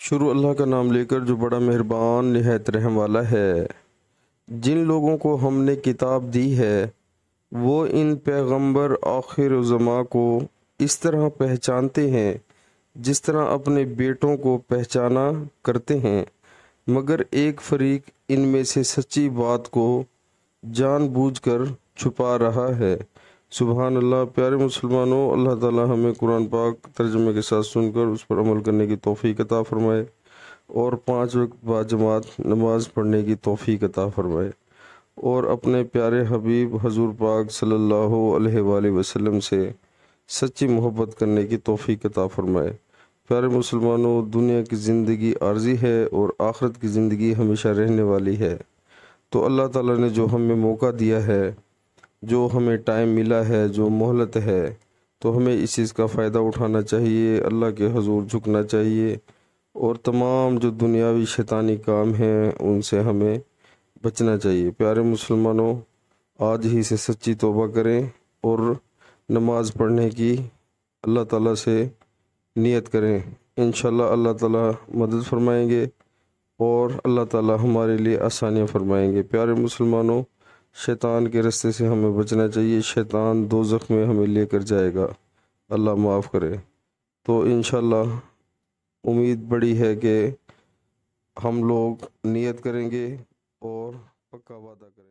شروع اللہ کا نام لے کر جو بڑا مہربان نہایت رحم والا ہے۔ جن لوگوں کو ہم نے کتاب دی ہے وہ ان پیغمبر آخر الزماں کو اس طرح پہچانتے ہیں جس طرح اپنے بیٹوں کو پہچانا کرتے ہیں، مگر ایک فریق ان میں سے سچی بات کو جان بوجھ کر چھپا رہا ہے۔ سبحان اللہ۔ پیارے مسلمانوں، اللہ تعالی ہمیں قرآن پاک ترجمے کے ساتھ سن کر اس پر عمل کرنے کی توفیق عطا فرمائے اور 5 وقت باجماعت نماز پڑھنے کی توفیق عطا فرمائے اور اپنے پیارے حبیب حضور پاک صلی اللہ علیہ وآلہ وسلم سے سچی محبت کرنے کی توفیق عطا فرمائے۔ پیارے مسلمانوں، دنیا کی زندگی عارضی ہے اور آخرت کی زندگی ہمیشہ رہنے والی ہے، تو اللہ تعالیٰ نے جو ہمیں موقع دیا ہے، جو ہمیں ٹائم ملا ہے، جو مہلت ہے، تو ہمیں اس چیز کا فائدہ اٹھانا چاہیے، اللہ کے حضور جھکنا چاہیے اور تمام جو دنیاوی شیطانی کام ہیں ان سے ہمیں بچنا چاہیے۔ پیارے مسلمانوں، آج ہی سے سچی توبہ کریں اور نماز پڑھنے کی اللہ تعالیٰ سے نیت کریں۔ انشاءاللہ اللہ تعالیٰ مدد فرمائیں گے اور اللہ تعالیٰ ہمارے لیے آسانیاں فرمائیں گے۔ پیارے مسلمانوں، شیطان کے رستے سے ہمیں بچنا چاہیے، شیطان دوزخ میں ہمیں لے کر جائے گا، اللہ معاف کرے۔ تو انشاءاللہ امید بڑی ہے کہ ہم لوگ نیت کریں گے اور پکا وعدہ کریں گے۔